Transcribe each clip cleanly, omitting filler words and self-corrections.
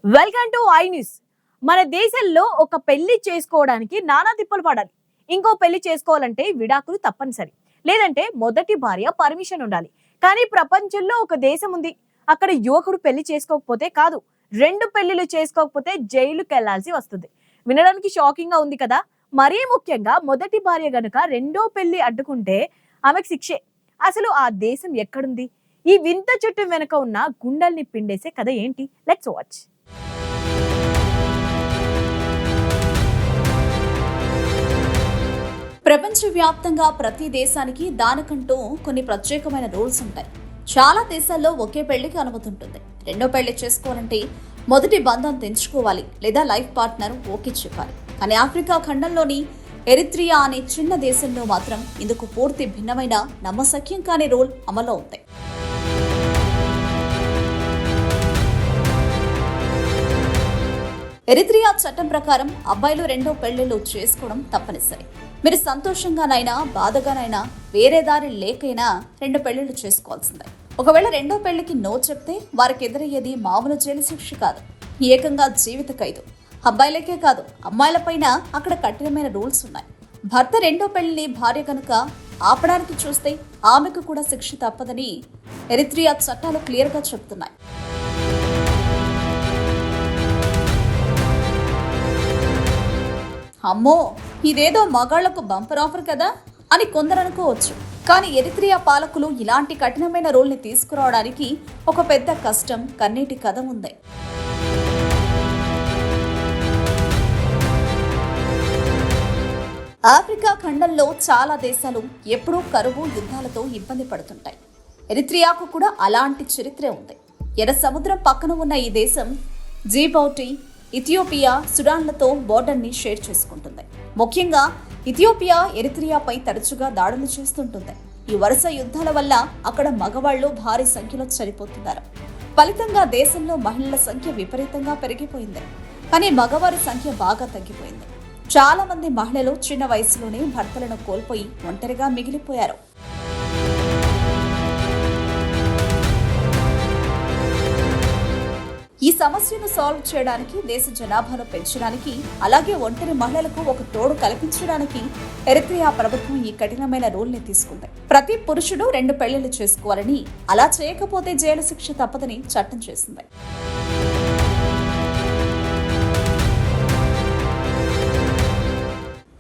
Welcome to I news. మన దేశంలో ఒక పెళ్లి చేసుకోవడానికి నానా తిప్పలు పడాలి. ఇంకో పెళ్లి చేసుకోవాలంటే విడాకులు తప్పనిసరి, లేదంటే మొదటి భార్య పర్మిషన్ ఉండాలి. కానీ ప్రపంచంలో ఒక దేశం ఉంది, అక్కడ యువకుడు పెళ్లి చేసుకోకపోతే కాదు, రెండు పెళ్లిలు చేసుకోకపోతే జైలుకి వెళ్లాల్సి వస్తుంది. వినడానికి షాకింగ్ గా ఉంది కదా. మరీ ముఖ్యంగా మొదటి భార్య గనుక రెండో పెళ్లి అడ్డుకుంటే ఆమెకు శిక్షే. అసలు ఆ దేశం ఎక్కడుంది? ఈ వింత చుట్టూ వెనుక ఉన్న గుండెల్ని పిండేసే కథ ఏంటి? Let's watch. ప్రపంచవ్యాప్తంగా ప్రతి దేశానికి దానికంటూ కొన్ని ప్రత్యేకమైన రూల్స్ ఉంటాయి. చాలా దేశాల్లో ఒకే పెళ్లికి అనుమతి ఉంటుంది. రెండో పెళ్లి చేసుకోవాలంటే మొదటి బంధం తెంచుకోవాలి, లేదా లైఫ్ పార్ట్నర్ ఓకే చెప్పాలి. కానీ ఆఫ్రికా ఖండంలోని ఎరిత్రియా అనే చిన్న దేశంలో మాత్రం ఇందుకు పూర్తి భిన్నమైన నమ్మశక్యం కాని రూల్ అమల్లో ఉంది. ఎరిత్రియా చట్టం ప్రకారం అబ్బాయిలు రెండో పెళ్లిళ్లు చేసుకోవడం తప్పనిసరి. మీరు సంతోషంగానైనా బాధగానైనా వేరే దారి లేకైనా రెండు పెళ్లిళ్లు చేసుకోవాల్సిందే. ఒకవేళ రెండో పెళ్లికి నో చెప్తే వారికి ఎదురయ్యేది మామూలు జైలు శిక్ష కాదు, ఏకంగా జీవిత ఖైదు. అబ్బాయిలకే కాదు, అమ్మాయిలపైన అక్కడ కఠినమైన రూల్స్ ఉన్నాయి. భర్త రెండో పెళ్లిని భార్య కనుక ఆపడానికి చూస్తే ఆమెకు కూడా శిక్ష తప్పదని ఎరిత్రియా చట్టాలు క్లియర్గా చెప్తున్నాయి. అమ్మో, ఇదేదో మగాళ్లకు బంపర్ ఆఫర్ కదా అని కొందరు అనుకోవచ్చు. కానీ ఎరిత్రియా పాలకులు ఇలాంటి కఠినమైన రూల్ని తీసుకురావడానికి ఒక పెద్ద కష్టం, కన్నీటి కథ ఉంది. ఆఫ్రికా ఖండంలో చాలా దేశాలు ఎప్పుడూ కరువు, యుద్ధాలతో ఇబ్బంది పడుతుంటాయి. ఎరిత్రియాకు కూడా అలాంటి చరిత్రే ఉంది. ఎర్ర సముద్రం పక్కన ఉన్న ఈ దేశం జిబౌటి, ఇథియోపియా, సుడాన్లతో బోర్డర్ని షేర్ చేసుకుంటుంది. ముఖ్యంగా ఇథియోపియా ఎరిత్రియాపై తరచుగా దాడులు చేస్తుంటుంది. ఈ వరుస యుద్ధాల వల్ల అక్కడ మగవాళ్లు భారీ సంఖ్యలో చనిపోతున్నారు. ఫలితంగా దేశంలో మహిళల సంఖ్య విపరీతంగా పెరిగిపోయింది. కానీ మగవారి సంఖ్య బాగా తగ్గిపోయింది. చాలా మంది మహిళలు చిన్న వయసులోనే భర్తలను కోల్పోయి ఒంటరిగా మిగిలిపోయారు. ఈ సమస్యను సాల్వ్ చేయడానికి, దేశ జనాభాను పెంచడానికి, అలాగే ఒంటరి మహిళలకు ఒక తోడు కల్పించడానికి ఎరిత్రియా ప్రభుత్వం ఈ కఠినమైన రూల్ ని తీసుకుంది. ప్రతి పురుషుడు రెండు పెళ్లిళ్లు చేసుకోవాలని, అలా చేయకపోతే జైలు శిక్ష తప్పదని చట్టం చేసింది.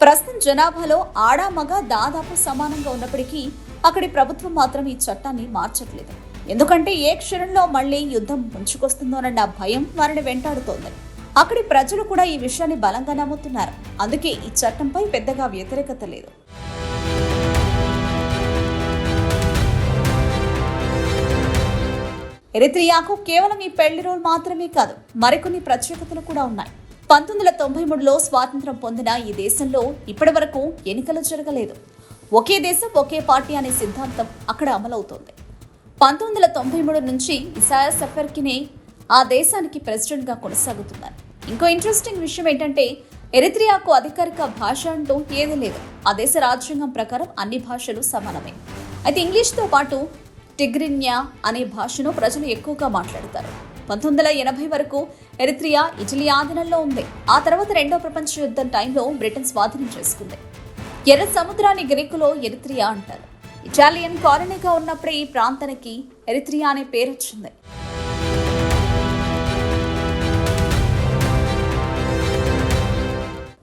ప్రస్తుతం జనాభాలో ఆడా మగ దాదాపు సమానంగా ఉన్నప్పటికీ అక్కడి ప్రభుత్వం మాత్రం ఈ చట్టాన్ని మార్చట్లేదు. ఎందుకంటే ఏ క్షణంలో మళ్లీ యుద్ధం ముంచుకొస్తుందోనన్న భయం వారిని వెంటాడుతోంది. అక్కడి ప్రజలు కూడా ఈ విషయాన్ని బలంగా నమ్ముతున్నారు. అందుకే ఈ చట్టంపై పెద్దగా వ్యతిరేకత లేదు. ఎరిత్రియాకు కేవలం ఈ పెళ్లి రూల్ మాత్రమే కాదు, మరికొన్ని ప్రత్యేకతలు కూడా ఉన్నాయి. 1993లో స్వాతంత్రం పొందిన ఈ దేశంలో ఇప్పటి వరకు ఎన్నికలు జరగలేదు. ఒకే దేశం ఒకే పార్టీ అనే సిద్ధాంతం అక్కడ అమలవుతోంది. 1993 నుంచి ఇసాయాస్ అఫెవర్కీనే ఆ దేశానికి ప్రెసిడెంట్గా కొనసాగుతున్నారు. ఇంకో ఇంట్రెస్టింగ్ విషయం ఏంటంటే ఎరిత్రియాకు అధికారిక భాష అంటూ ఏదీ లేదు. ఆ దేశ రాజ్యాంగం ప్రకారం అన్ని భాషలు సమానమే. అయితే ఇంగ్లీష్తో పాటు టిగ్రిన్యా అనే భాషను ప్రజలు ఎక్కువగా మాట్లాడతారు. 1980 వరకు ఎరిత్రియా ఇటలీ ఆధీనంలో ఉంది. ఆ తర్వాత రెండో ప్రపంచ యుద్ధం టైంలో బ్రిటన్ స్వాధీనం చేసుకుంది. ఎర్ర సముద్రాన్ని గ్రీకులో ఎరిత్రియా అంటారు. ఇటాలియన్ కాలనీగా ఉన్నప్పుడే ఈ ప్రాంతానికి ఎరిత్రియా అనే పేరు వచ్చింది.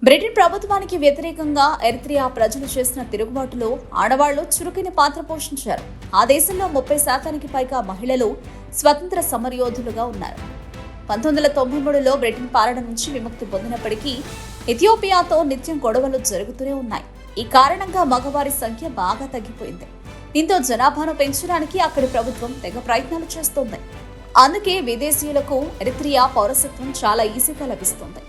బ్రిటన్ ప్రభుత్వానికి వ్యతిరేకంగా ఎరిత్రియా ప్రజలు చేసిన తిరుగుబాటులో ఆడవాళ్లు చురుకైన పాత్ర పోషించారు. ఆ దేశంలో 30% పైగా మహిళలు స్వతంత్ర సమరయోధులుగా ఉన్నారు. 1993లో బ్రిటన్ పాలన నుంచి విముక్తి పొందినప్పటికీ ఇథియోపియాతో నిత్యం గొడవలు జరుగుతూనే ఉన్నాయి. ఈ కారణంగా మగవారి సంఖ్య బాగా తగ్గిపోయింది. దీంతో జనాభాను పెంచడానికి అక్కడి ప్రభుత్వం తెగ ప్రయత్నాలు చేస్తోంది. అందుకే విదేశీయులకు ఎరిత్రియా పౌరసత్వం చాలా ఈజీగా లభిస్తుంది.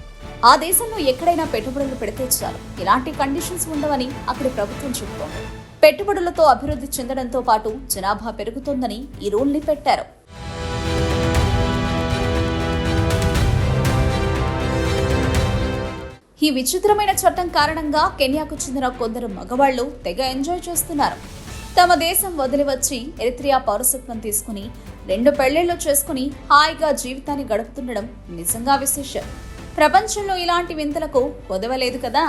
ఆ దేశంలో ఎక్కడైనా పెట్టుబడులు పెడితే చాలు, ఎలాంటి కండిషన్స్ ఉండవని అక్కడి ప్రభుత్వం చెబుతోంది. పెట్టుబడులతో అభివృద్ధి చెందడంతో పాటు జనాభా పెరుగుతోందని ఈ రూల్ని పెట్టారు. ఈ విచిత్రమైన చట్టం కారణంగా కెన్యాకు చెందిన కొందరు మగవాళ్లు తెగ ఎంజాయ్ చేస్తున్నారు. తమ దేశం వదిలి వచ్చి ఎరిత్రియా పౌరసత్వం తీసుకుని 2 పెళ్లిళ్లు చేసుకుని హాయిగా జీవితాన్ని గడుపుతుండడం నిజంగా విశేషం. ప్రపంచంలో ఇలాంటి వింతలకు కొదవలేదు కదా.